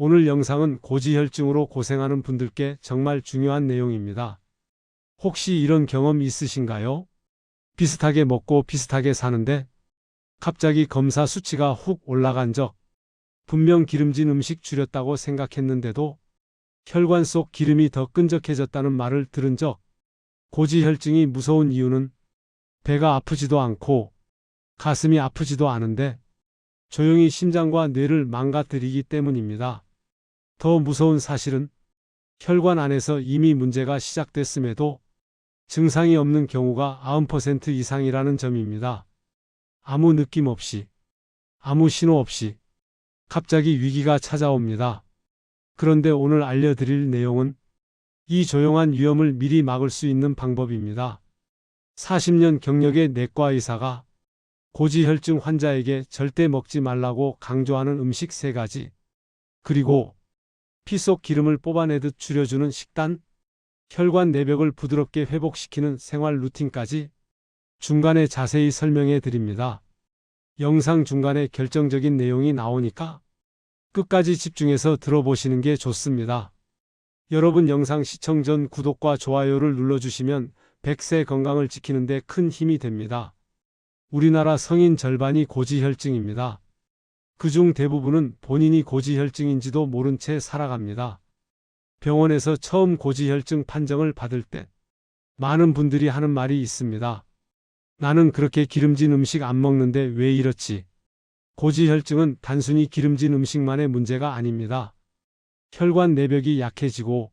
오늘 영상은 고지혈증으로 고생하는 분들께 정말 중요한 내용입니다. 혹시 이런 경험 있으신가요? 비슷하게 먹고 비슷하게 사는데 갑자기 검사 수치가 훅 올라간 적, 분명 기름진 음식 줄였다고 생각했는데도 혈관 속 기름이 더 끈적해졌다는 말을 들은 적, 고지혈증이 무서운 이유는 배가 아프지도 않고 가슴이 아프지도 않은데 조용히 심장과 뇌를 망가뜨리기 때문입니다. 더 무서운 사실은 혈관 안에서 이미 문제가 시작됐음에도 증상이 없는 경우가 90% 이상이라는 점입니다. 아무 느낌 없이, 아무 신호 없이 갑자기 위기가 찾아옵니다. 그런데 오늘 알려드릴 내용은 이 조용한 위험을 미리 막을 수 있는 방법입니다. 40년 경력의 내과 의사가 고지혈증 환자에게 절대 먹지 말라고 강조하는 음식 3가지, 그리고 피 속 기름을 뽑아내듯 줄여주는 식단, 혈관 내벽을 부드럽게 회복시키는 생활 루틴까지 중간에 자세히 설명해 드립니다. 영상 중간에 결정적인 내용이 나오니까 끝까지 집중해서 들어보시는 게 좋습니다. 여러분 영상 시청 전 구독과 좋아요를 눌러주시면 100세 건강을 지키는 데 큰 힘이 됩니다. 우리나라 성인 절반이 고지혈증입니다. 그중 대부분은 본인이 고지혈증인지도 모른 채 살아갑니다. 병원에서 처음 고지혈증 판정을 받을 때 많은 분들이 하는 말이 있습니다. 나는 그렇게 기름진 음식 안 먹는데 왜 이렇지? 고지혈증은 단순히 기름진 음식만의 문제가 아닙니다. 혈관 내벽이 약해지고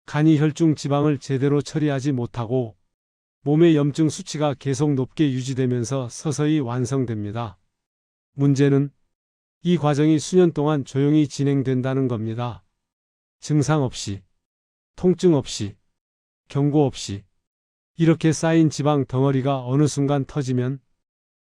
간이 혈중 지방을 제대로 처리하지 못하고 몸의 염증 수치가 계속 높게 유지되면서 서서히 완성됩니다. 문제는 이 과정이 수년 동안 조용히 진행된다는 겁니다. 증상 없이, 통증 없이, 경고 없이 이렇게 쌓인 지방 덩어리가 어느 순간 터지면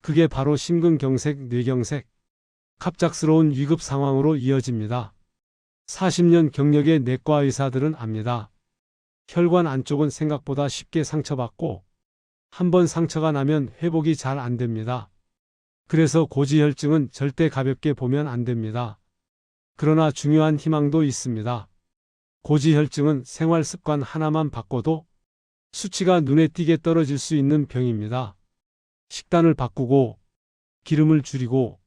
그게 바로 심근경색, 뇌경색, 갑작스러운 위급 상황으로 이어집니다. 40년 경력의 내과 의사들은 압니다. 혈관 안쪽은 생각보다 쉽게 상처받고 한번 상처가 나면 회복이 잘 안 됩니다. 그래서 고지혈증은 절대 가볍게 보면 안 됩니다. 그러나 중요한 희망도 있습니다. 고지혈증은 생활 습관 하나만 바꿔도 수치가 눈에 띄게 떨어질 수 있는 병입니다. 식단을 바꾸고 기름을 줄이고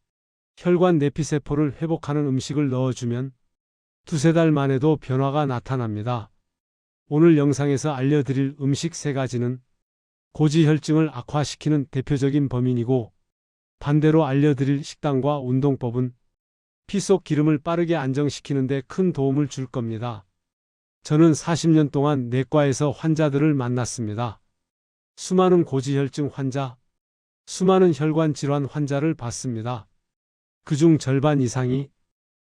혈관 내피세포를 회복하는 음식을 넣어주면 2~3달 만에도 변화가 나타납니다. 오늘 영상에서 알려드릴 음식 3가지는 고지혈증을 악화시키는 대표적인 범인이고, 반대로 알려드릴 식단과 운동법은 피 속 기름을 빠르게 안정시키는 데 큰 도움을 줄 겁니다. 저는 40년 동안 내과에서 환자들을 만났습니다. 수많은 고지혈증 환자, 수많은 혈관 질환 환자를 봤습니다. 그중 절반 이상이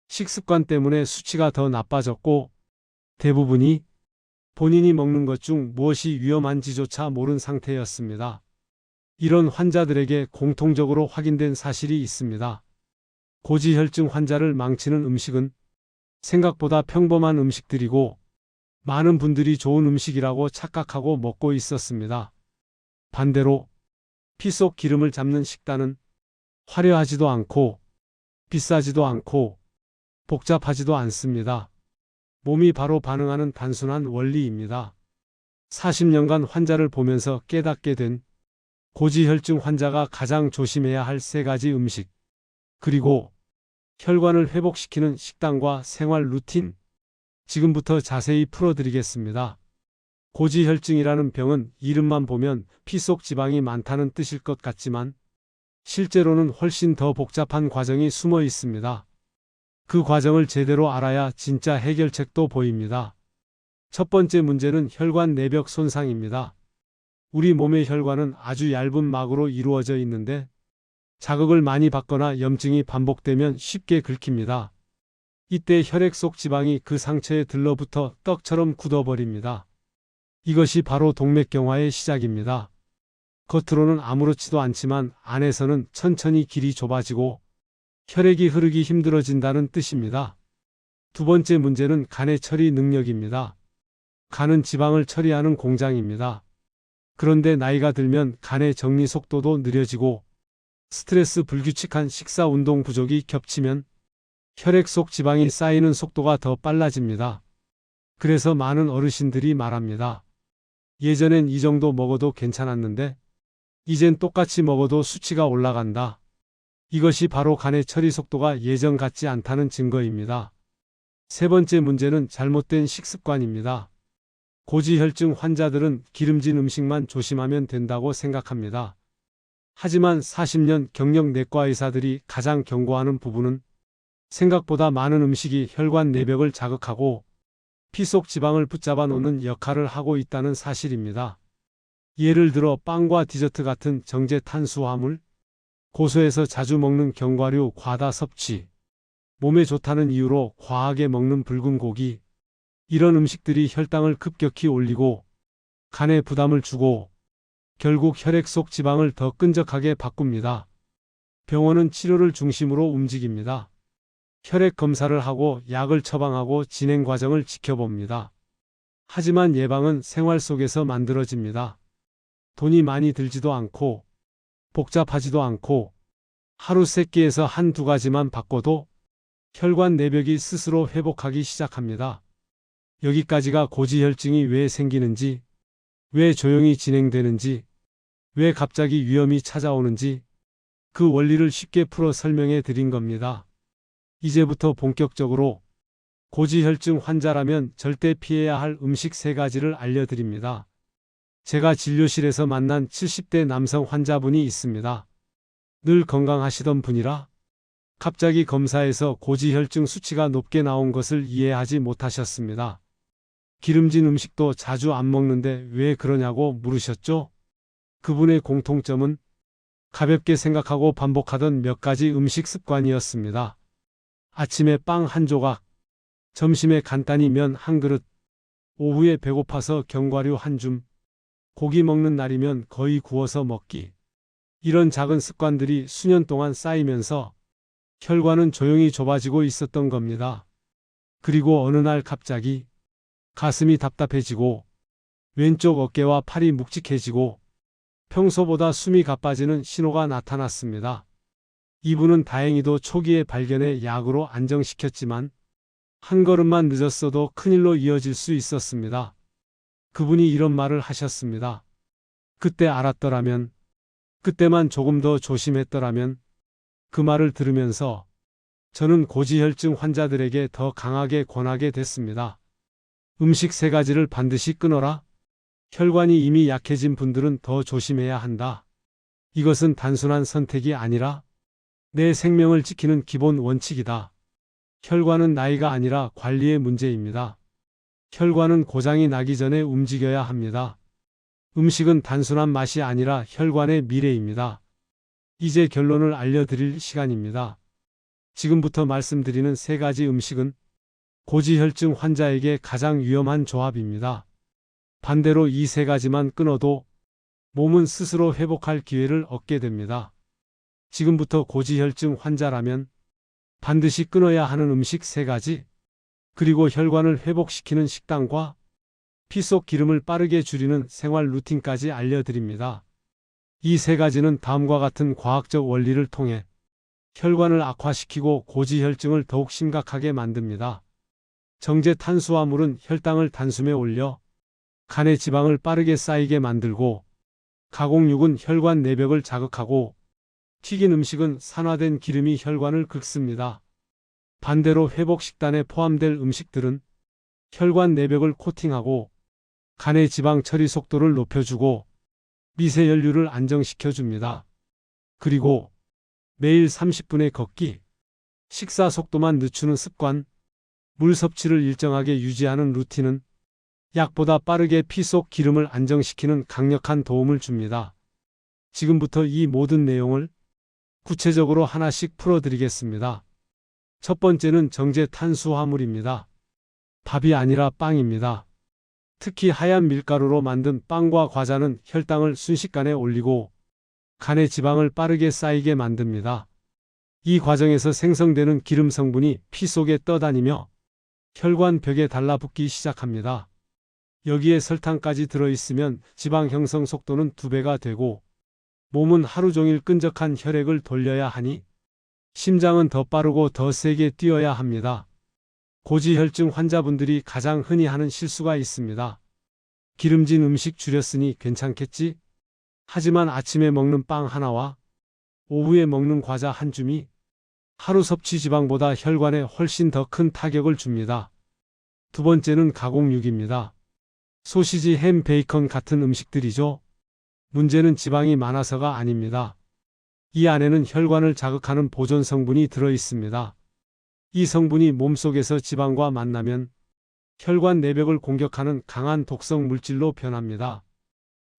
식습관 때문에 수치가 더 나빠졌고 대부분이 본인이 먹는 것 중 무엇이 위험한지조차 모른 상태였습니다. 이런 환자들에게 공통적으로 확인된 사실이 있습니다. 고지혈증 환자를 망치는 음식은 생각보다 평범한 음식들이고 많은 분들이 좋은 음식이라고 착각하고 먹고 있었습니다. 반대로 피 속 기름을 잡는 식단은 화려하지도 않고 비싸지도 않고 복잡하지도 않습니다. 몸이 바로 반응하는 단순한 원리입니다. 40년간 환자를 보면서 깨닫게 된 고지혈증 환자가 가장 조심해야 할 3가지 음식, 그리고 혈관을 회복시키는 식단과 생활 루틴, 지금부터 자세히 풀어드리겠습니다. 고지혈증이라는 병은 이름만 보면 피 속 지방이 많다는 뜻일 것 같지만 실제로는 훨씬 더 복잡한 과정이 숨어 있습니다. 그 과정을 제대로 알아야 진짜 해결책도 보입니다. 첫 번째 문제는 혈관 내벽 손상입니다. 우리 몸의 혈관은 아주 얇은 막으로 이루어져 있는데 자극을 많이 받거나 염증이 반복되면 쉽게 긁힙니다. 이때 혈액 속 지방이 그 상처에 들러붙어 떡처럼 굳어버립니다. 이것이 바로 동맥경화의 시작입니다. 겉으로는 아무렇지도 않지만 안에서는 천천히 길이 좁아지고 혈액이 흐르기 힘들어진다는 뜻입니다. 두 번째 문제는 간의 처리 능력입니다. 간은 지방을 처리하는 공장입니다. 그런데 나이가 들면 간의 정리 속도도 느려지고 스트레스, 불규칙한 식사, 운동 부족이 겹치면 혈액 속 지방이 쌓이는 속도가 더 빨라집니다. 그래서 많은 어르신들이 말합니다. 예전엔 이 정도 먹어도 괜찮았는데 이젠 똑같이 먹어도 수치가 올라간다. 이것이 바로 간의 처리 속도가 예전 같지 않다는 증거입니다. 세 번째 문제는 잘못된 식습관입니다. 고지혈증 환자들은 기름진 음식만 조심하면 된다고 생각합니다. 하지만 40년 경력 내과 의사들이 가장 경고하는 부분은 생각보다 많은 음식이 혈관 내벽을 자극하고 피 속 지방을 붙잡아 놓는 역할을 하고 있다는 사실입니다. 예를 들어 빵과 디저트 같은 정제 탄수화물, 고소해서 자주 먹는 견과류 과다 섭취, 몸에 좋다는 이유로 과하게 먹는 붉은 고기, 이런 음식들이 혈당을 급격히 올리고 간에 부담을 주고 결국 혈액 속 지방을 더 끈적하게 바꿉니다. 병원은 치료를 중심으로 움직입니다. 혈액 검사를 하고 약을 처방하고 진행 과정을 지켜봅니다. 하지만 예방은 생활 속에서 만들어집니다. 돈이 많이 들지도 않고 복잡하지도 않고 하루 3끼에서 한두 가지만 바꿔도 혈관 내벽이 스스로 회복하기 시작합니다. 여기까지가 고지혈증이 왜 생기는지, 왜 조용히 진행되는지, 왜 갑자기 위험이 찾아오는지 그 원리를 쉽게 풀어 설명해 드린 겁니다. 이제부터 본격적으로 고지혈증 환자라면 절대 피해야 할 음식 3가지를 알려드립니다. 제가 진료실에서 만난 70대 남성 환자분이 있습니다. 늘 건강하시던 분이라 갑자기 검사에서 고지혈증 수치가 높게 나온 것을 이해하지 못하셨습니다. 기름진 음식도 자주 안 먹는데 왜 그러냐고 물으셨죠? 그분의 공통점은 가볍게 생각하고 반복하던 몇 가지 음식 습관이었습니다. 아침에 빵 한 조각, 점심에 간단히 면 한 그릇, 오후에 배고파서 견과류 한 줌, 고기 먹는 날이면 거의 구워서 먹기. 이런 작은 습관들이 수년 동안 쌓이면서 혈관은 조용히 좁아지고 있었던 겁니다. 그리고 어느 날 갑자기 가슴이 답답해지고 왼쪽 어깨와 팔이 묵직해지고 평소보다 숨이 가빠지는 신호가 나타났습니다. 이분은 다행히도 초기에 발견해 약으로 안정시켰지만 한 걸음만 늦었어도 큰일로 이어질 수 있었습니다. 그분이 이런 말을 하셨습니다. 그때 알았더라면, 그때만 조금 더 조심했더라면. 그 말을 들으면서 저는 고지혈증 환자들에게 더 강하게 권하게 됐습니다. 음식 3가지를 반드시 끊어라. 혈관이 이미 약해진 분들은 더 조심해야 한다. 이것은 단순한 선택이 아니라 내 생명을 지키는 기본 원칙이다. 혈관은 나이가 아니라 관리의 문제입니다. 혈관은 고장이 나기 전에 움직여야 합니다. 음식은 단순한 맛이 아니라 혈관의 미래입니다. 이제 결론을 알려드릴 시간입니다. 지금부터 말씀드리는 3가지 음식은 고지혈증 환자에게 가장 위험한 조합입니다. 반대로 이 3가지만 끊어도 몸은 스스로 회복할 기회를 얻게 됩니다. 지금부터 고지혈증 환자라면 반드시 끊어야 하는 음식 3가지, 그리고 혈관을 회복시키는 식단과 피 속 기름을 빠르게 줄이는 생활 루틴까지 알려드립니다. 이 3가지는 다음과 같은 과학적 원리를 통해 혈관을 악화시키고 고지혈증을 더욱 심각하게 만듭니다. 정제 탄수화물은 혈당을 단숨에 올려 간의 지방을 빠르게 쌓이게 만들고, 가공육은 혈관 내벽을 자극하고, 튀긴 음식은 산화된 기름이 혈관을 긁습니다. 반대로 회복 식단에 포함될 음식들은 혈관 내벽을 코팅하고 간의 지방 처리 속도를 높여주고 미세 연료를 안정시켜줍니다. 그리고 매일 30분의 걷기, 식사 속도만 늦추는 습관, 물 섭취를 일정하게 유지하는 루틴은 약보다 빠르게 피 속 기름을 안정시키는 강력한 도움을 줍니다. 지금부터 이 모든 내용을 구체적으로 하나씩 풀어드리겠습니다. 첫 번째는 정제 탄수화물입니다. 밥이 아니라 빵입니다. 특히 하얀 밀가루로 만든 빵과 과자는 혈당을 순식간에 올리고 간의 지방을 빠르게 쌓이게 만듭니다. 이 과정에서 생성되는 기름 성분이 피 속에 떠다니며 혈관 벽에 달라붙기 시작합니다. 여기에 설탕까지 들어있으면 지방 형성 속도는 2배가 되고 몸은 하루 종일 끈적한 혈액을 돌려야 하니 심장은 더 빠르고 더 세게 뛰어야 합니다. 고지혈증 환자분들이 가장 흔히 하는 실수가 있습니다. 기름진 음식 줄였으니 괜찮겠지? 하지만 아침에 먹는 빵 하나와 오후에 먹는 과자 한 줌이 하루 섭취 지방보다 혈관에 훨씬 더 큰 타격을 줍니다. 두 번째는 가공육입니다. 소시지, 햄, 베이컨 같은 음식들이죠. 문제는 지방이 많아서가 아닙니다. 이 안에는 혈관을 자극하는 보존 성분이 들어 있습니다. 이 성분이 몸속에서 지방과 만나면 혈관 내벽을 공격하는 강한 독성 물질로 변합니다.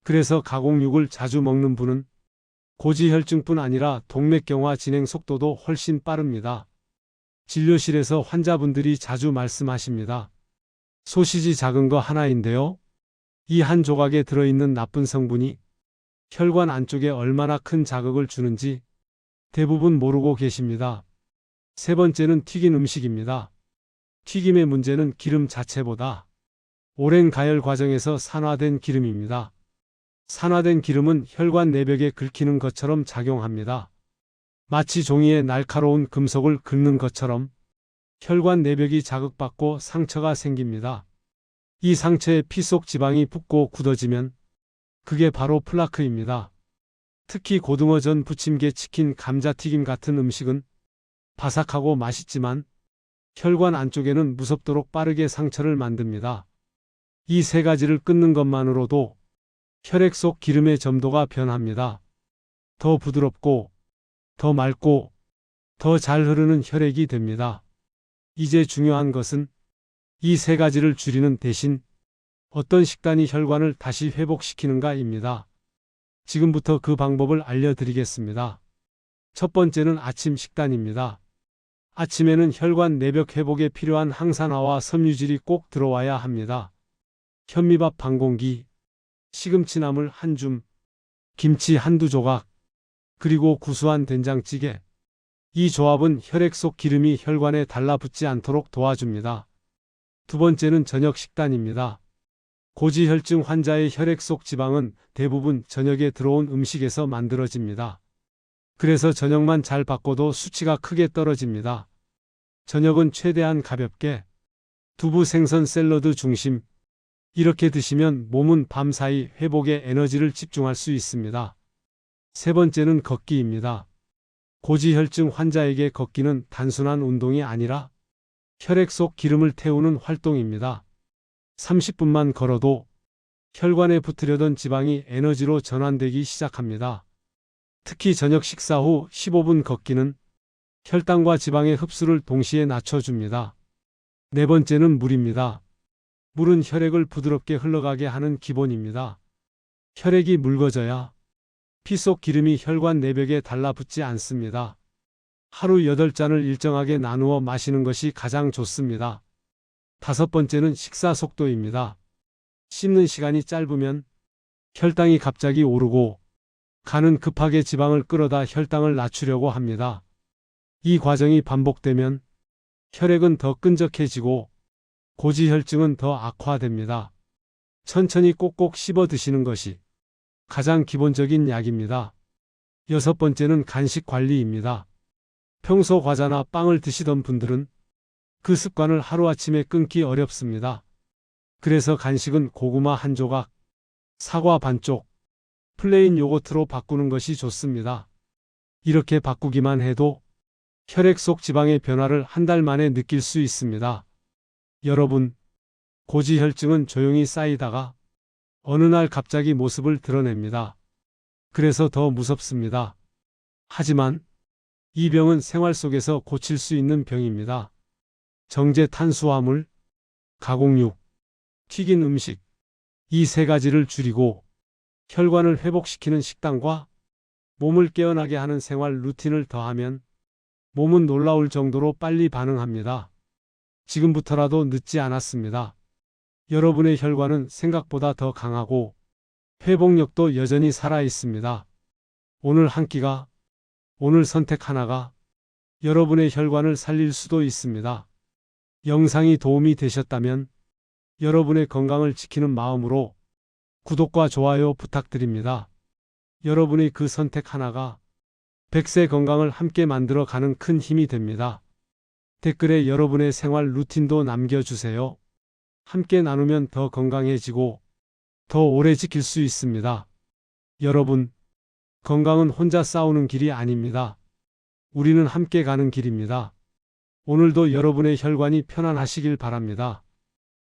그래서 가공육을 자주 먹는 분은 고지혈증뿐 아니라 동맥경화 진행 속도도 훨씬 빠릅니다. 진료실에서 환자분들이 자주 말씀하십니다. 소시지 작은 거 하나인데요. 이 한 조각에 들어있는 나쁜 성분이 혈관 안쪽에 얼마나 큰 자극을 주는지 대부분 모르고 계십니다. 세 번째는 튀긴 음식입니다. 튀김의 문제는 기름 자체보다 오랜 가열 과정에서 산화된 기름입니다. 산화된 기름은 혈관 내벽에 긁히는 것처럼 작용합니다. 마치 종이에 날카로운 금속을 긁는 것처럼 혈관 내벽이 자극받고 상처가 생깁니다. 이 상처에 피 속 지방이 붙고 굳어지면 그게 바로 플라크입니다. 특히 고등어전, 부침개, 치킨, 감자튀김 같은 음식은 바삭하고 맛있지만 혈관 안쪽에는 무섭도록 빠르게 상처를 만듭니다. 이 세 가지를 끊는 것만으로도 혈액 속 기름의 점도가 변합니다. 더 부드럽고 더 맑고 더 잘 흐르는 혈액이 됩니다. 이제 중요한 것은 이 세 가지를 줄이는 대신 어떤 식단이 혈관을 다시 회복시키는가입니다. 지금부터 그 방법을 알려드리겠습니다. 첫 번째는 아침 식단입니다. 아침에는 혈관 내벽 회복에 필요한 항산화와 섬유질이 꼭 들어와야 합니다. 현미밥 반 공기, 시금치나물 한 줌, 김치 한두 조각, 그리고 구수한 된장찌개. 이 조합은 혈액 속 기름이 혈관에 달라붙지 않도록 도와줍니다. 두 번째는 저녁 식단입니다. 고지혈증 환자의 혈액 속 지방은 대부분 저녁에 들어온 음식에서 만들어집니다. 그래서 저녁만 잘 바꿔도 수치가 크게 떨어집니다. 저녁은 최대한 가볍게 두부, 생선, 샐러드 중심 이렇게 드시면 몸은 밤사이 회복에 에너지를 집중할 수 있습니다. 세 번째는 걷기입니다. 고지혈증 환자에게 걷기는 단순한 운동이 아니라 혈액 속 기름을 태우는 활동입니다. 30분만 걸어도 혈관에 붙으려던 지방이 에너지로 전환되기 시작합니다. 특히 저녁 식사 후 15분 걷기는 혈당과 지방의 흡수를 동시에 낮춰줍니다. 네 번째는 물입니다. 물은 혈액을 부드럽게 흘러가게 하는 기본입니다. 혈액이 묽어져야 피 속 기름이 혈관 내벽에 달라붙지 않습니다. 하루 8잔을 일정하게 나누어 마시는 것이 가장 좋습니다. 다섯 번째는 식사 속도입니다. 씹는 시간이 짧으면 혈당이 갑자기 오르고 간은 급하게 지방을 끌어다 혈당을 낮추려고 합니다. 이 과정이 반복되면 혈액은 더 끈적해지고 고지혈증은 더 악화됩니다. 천천히 꼭꼭 씹어 드시는 것이 가장 기본적인 약입니다. 여섯 번째는 간식 관리입니다. 평소 과자나 빵을 드시던 분들은 그 습관을 하루아침에 끊기 어렵습니다. 그래서 간식은 고구마 한 조각, 사과 반쪽, 플레인 요거트로 바꾸는 것이 좋습니다. 이렇게 바꾸기만 해도 혈액 속 지방의 변화를 한 달 만에 느낄 수 있습니다. 여러분, 고지혈증은 조용히 쌓이다가 어느 날 갑자기 모습을 드러냅니다. 그래서 더 무섭습니다. 하지만 이 병은 생활 속에서 고칠 수 있는 병입니다. 정제 탄수화물, 가공육, 튀긴 음식, 이 세 가지를 줄이고 혈관을 회복시키는 식단과 몸을 깨어나게 하는 생활 루틴을 더하면 몸은 놀라울 정도로 빨리 반응합니다. 지금부터라도 늦지 않았습니다. 여러분의 혈관은 생각보다 더 강하고 회복력도 여전히 살아 있습니다. 오늘 한 끼가, 오늘 선택 하나가 여러분의 혈관을 살릴 수도 있습니다. 영상이 도움이 되셨다면 여러분의 건강을 지키는 마음으로 구독과 좋아요 부탁드립니다. 여러분의 그 선택 하나가 100세 건강을 함께 만들어 가는 큰 힘이 됩니다. 댓글에 여러분의 생활 루틴도 남겨주세요. 함께 나누면 더 건강해지고 더 오래 지킬 수 있습니다. 여러분, 건강은 혼자 싸우는 길이 아닙니다. 우리는 함께 가는 길입니다. 오늘도 여러분의 혈관이 편안하시길 바랍니다.